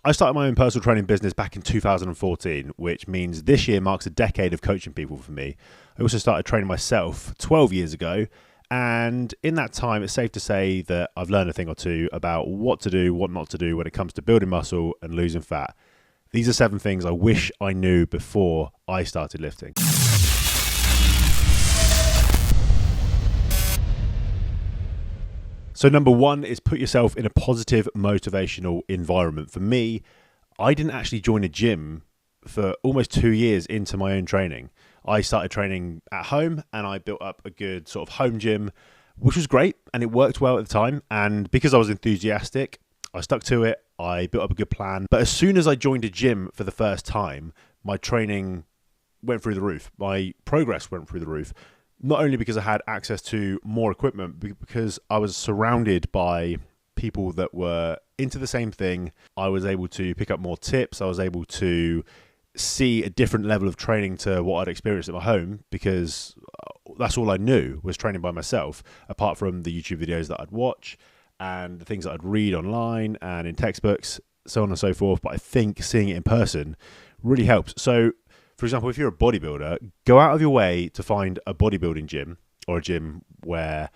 I started my own personal training business back in 2014, which means this year marks a decade of coaching people for me. I also started training myself 12 years ago, and in that time, it's safe to say that I've learned a thing or two about what to do, what not to do when it comes to building muscle and losing fat. These are 7 things I wish I knew before I started lifting. So number 1 is put yourself in a positive, motivational environment. For me, I didn't actually join a gym for almost 2 years into my own training. I started training at home and I built up a good sort of home gym, which was great and it worked well at the time. And because I was enthusiastic, I stuck to it. I built up a good plan. But as soon as I joined a gym for the first time, my training went through the roof. My progress went through the roof. Not only because I had access to more equipment, but because I was surrounded by people that were into the same thing. I was able to pick up more tips. I was able to see a different level of training to what I'd experienced at my home, because that's all I knew was training by myself, apart from the YouTube videos that I'd watch and the things that I'd read online and in textbooks, so on and so forth. But I think seeing it in person really helps. So, for example, if you're a bodybuilder, go out of your way to find a bodybuilding gym or a gym where,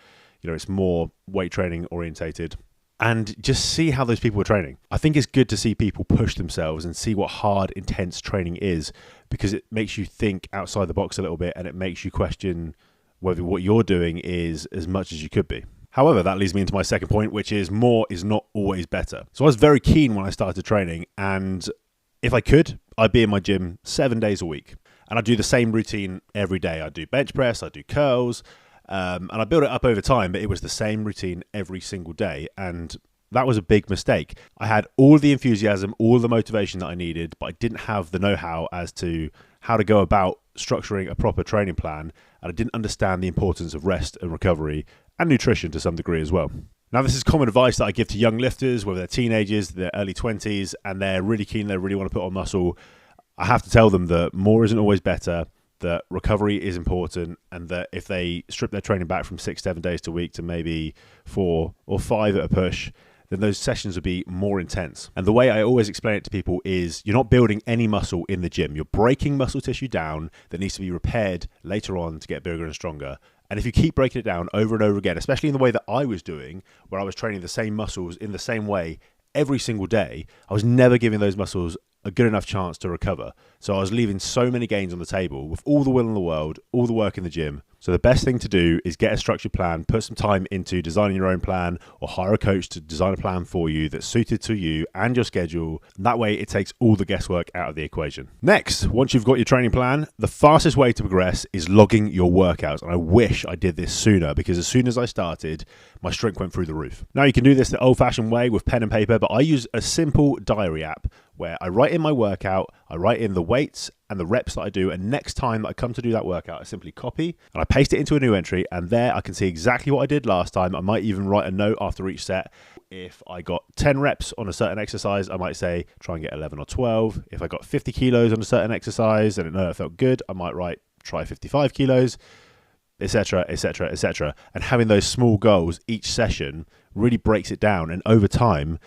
it's more weight training orientated, and just see how those people are training. I think it's good to see people push themselves and see what hard, intense training is, because it makes you think outside the box a little bit and it makes you question whether what you're doing is as much as you could be. However, that leads me into my second point, which is more is not always better. So I was very keen when I started training, and if I could, I'd be in my gym 7 days a week. And I'd do the same routine every day. I'd do bench press, I'd do curls, and I built it up over time, but it was the same routine every single day. And that was a big mistake. I had all the enthusiasm, all the motivation that I needed, but I didn't have the know-how as to how to go about structuring a proper training plan. And I didn't understand the importance of rest and recovery and nutrition to some degree as well. Now, this is common advice that I give to young lifters, whether they're teenagers, they're early 20s, and they're really keen, they really want to put on muscle. I have to tell them that more isn't always better, that recovery is important, and that if they strip their training back from 6-7 days a week to maybe 4 or 5 at a push, then those sessions would be more intense. And the way I always explain it to people is you're not building any muscle in the gym. You're breaking muscle tissue down that needs to be repaired later on to get bigger and stronger. And if you keep breaking it down over and over again, especially in the way that I was doing, where I was training the same muscles in the same way every single day, I was never giving those muscles a good enough chance to recover. So I was leaving so many gains on the table with all the will in the world, all the work in the gym. So the best thing to do is get a structured plan, put some time into designing your own plan, or hire a coach to design a plan for you that's suited to you and your schedule. And that way it takes all the guesswork out of the equation. Next, once you've got your training plan, the fastest way to progress is logging your workouts. And I wish I did this sooner, because as soon as I started, my strength went through the roof. Now you can do this the old-fashioned way with pen and paper, but I use a simple diary app where I write in my workout, I write in the weights and the reps that I do, and next time that I come to do that workout, I simply copy and I paste it into a new entry, and there I can see exactly what I did last time. I might even write a note after each set. If I got 10 reps on a certain exercise, I might say try and get 11 or 12. If I got 50 kilos on a certain exercise and it felt good, I might write try 55 kilos, etc., etc., etc. And having those small goals each session really breaks it down, and over time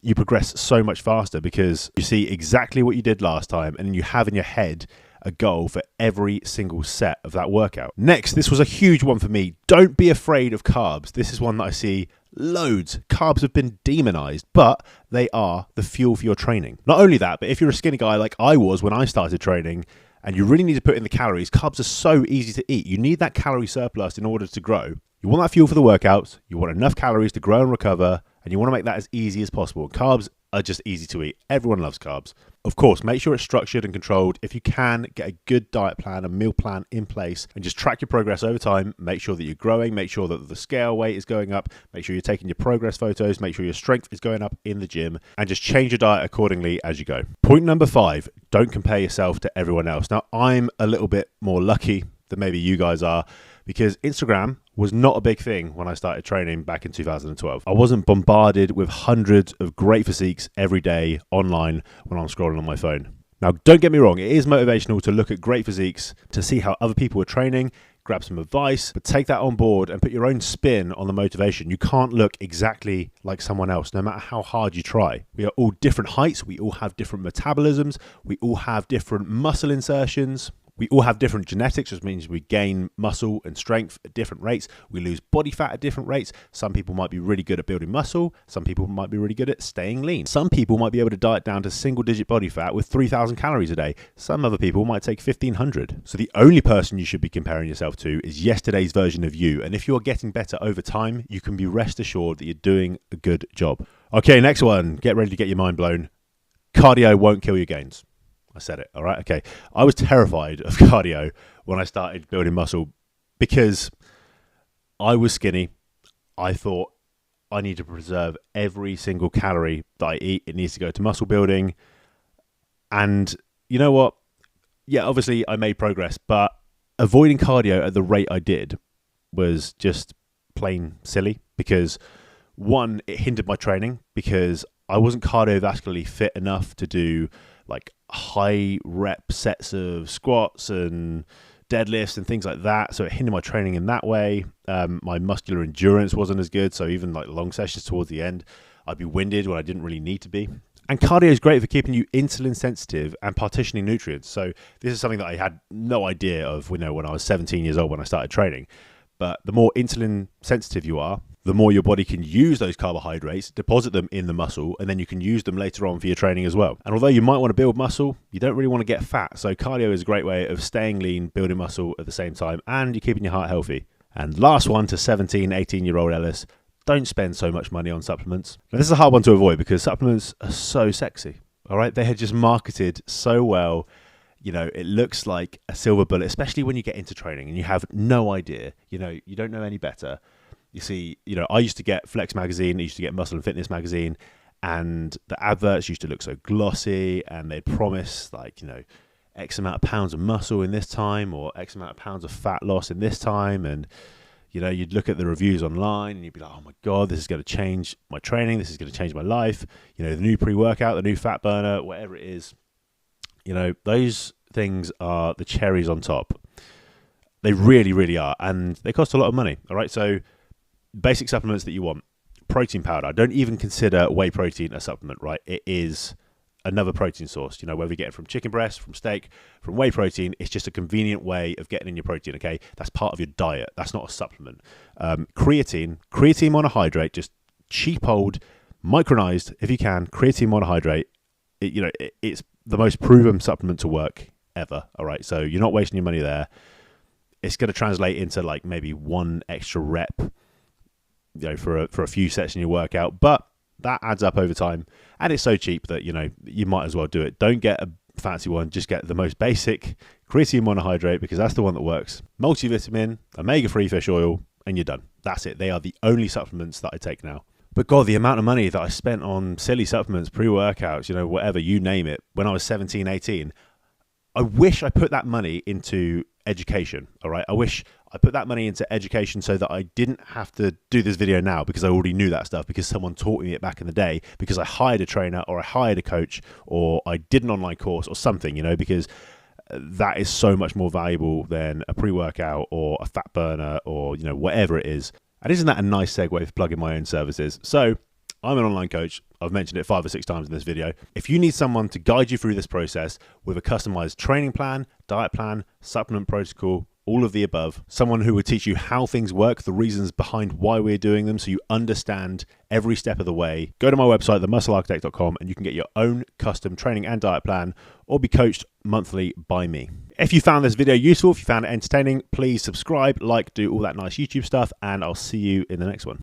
you progress so much faster because you see exactly what you did last time, and you have in your head a goal for every single set of that workout. Next, this was a huge one for me. Don't be afraid of carbs. This is one that I see loads. Carbs have been demonized, but they are the fuel for your training. Not only that, but if you're a skinny guy like I was when I started training, and you really need to put in the calories, carbs are so easy to eat. You need that calorie surplus in order to grow. You want that fuel for the workouts, you want enough calories to grow and recover, and you want to make that as easy as possible. Carbs are just easy to eat. Everyone loves carbs. Of course, make sure it's structured and controlled. If you can, get a good diet plan, a meal plan in place, and just track your progress over time. Make sure that you're growing, make sure that the scale weight is going up, make sure you're taking your progress photos, make sure your strength is going up in the gym, and just change your diet accordingly as you go. Point number 5, don't compare yourself to everyone else. Now, I'm a little bit more lucky than maybe you guys are, because Instagram was not a big thing when I started training back in 2012. I wasn't bombarded with hundreds of great physiques every day online when I'm scrolling on my phone. Now, don't get me wrong, it is motivational to look at great physiques, to see how other people are training. grab some advice, but take that on board and put your own spin on the motivation. You can't look exactly like someone else, no matter how hard you try. We are all different heights. We all have different metabolisms. We all have different muscle insertions. We all have different genetics, which means we gain muscle and strength at different rates. We lose body fat at different rates. Some people might be really good at building muscle. Some people might be really good at staying lean. Some people might be able to diet down to single-digit body fat with 3,000 calories a day. Some other people might take 1,500. So the only person you should be comparing yourself to is yesterday's version of you. And if you're getting better over time, you can be rest assured that you're doing a good job. Okay, next one. Get ready to get your mind blown. Cardio won't kill your gains. I said it. All right. Okay. I was terrified of cardio when I started building muscle because I was skinny. I thought I need to preserve every single calorie that I eat. It needs to go to muscle building. And you know what? Yeah, obviously I made progress, but avoiding cardio at the rate I did was just plain silly because one, it hindered my training because I wasn't cardiovascularly fit enough to do like high rep sets of squats and deadlifts and things like that. So it hindered my training in that way. My muscular endurance wasn't as good. So even like long sessions towards the end, I'd be winded when I didn't really need to be. And cardio is great for keeping you insulin sensitive and partitioning nutrients. So this is something that I had no idea of, when I was 17 years old when I started training. But the more insulin sensitive you are, the more your body can use those carbohydrates, deposit them in the muscle, and then you can use them later on for your training as well. And although you might want to build muscle, you don't really want to get fat. So cardio is a great way of staying lean, building muscle at the same time, and you're keeping your heart healthy. And last one to 17, 18-year-old Ellis, don't spend so much money on supplements. Now, this is a hard one to avoid because supplements are so sexy, all right? They had just marketed so well. You know, it looks like a silver bullet, especially when you get into training and you have no idea, you don't know any better. You see, I used to get Flex magazine, I used to get Muscle and Fitness magazine, and the adverts used to look so glossy, and they'd promise X amount of pounds of muscle in this time or X amount of pounds of fat loss in this time. And, you'd look at the reviews online and you'd be like, oh my God, this is going to change my training. This is going to change my life. The new pre-workout, the new fat burner, whatever it is. Those things are the cherries on top. They really, really are. And they cost a lot of money. All right. So basic supplements that you want. Protein powder. Don't even consider whey protein a supplement, right? It is another protein source. Whether you get it from chicken breast, from steak, from whey protein, it's just a convenient way of getting in your protein, okay? That's part of your diet. That's not a supplement. Creatine monohydrate, just cheap old, micronized, if you can, creatine monohydrate. It's the most proven supplement to work ever, all right? So you're not wasting your money there. It's going to translate into maybe one extra rep, for a few sets in your workout, but that adds up over time, and it's so cheap that you might as well do it. Don't get a fancy one, just get the most basic creatine monohydrate because that's the one that works. Multivitamin, omega-3 fish oil, and you're done. That's it. They are the only supplements that I take now. But God, the amount of money that I spent on silly supplements, pre-workouts, whatever, you name it, when I was 17, 18, I wish I put that money into education, all right? I wish I put that money into education so that I didn't have to do this video now because I already knew that stuff, because someone taught me it back in the day, because I hired a trainer or I hired a coach or I did an online course or something, because that is so much more valuable than a pre-workout or a fat burner or, whatever it is. And isn't that a nice segue for plugging my own services? So I'm an online coach. I've mentioned it 5 or 6 times in this video. If you need someone to guide you through this process with a customized training plan, diet plan, supplement protocol, all of the above, someone who will teach you how things work, the reasons behind why we're doing them, so you understand every step of the way, go to my website, themusclearchitect.com, and you can get your own custom training and diet plan or be coached monthly by me. If you found this video useful, if you found it entertaining, please subscribe, do all that nice YouTube stuff, and I'll see you in the next one.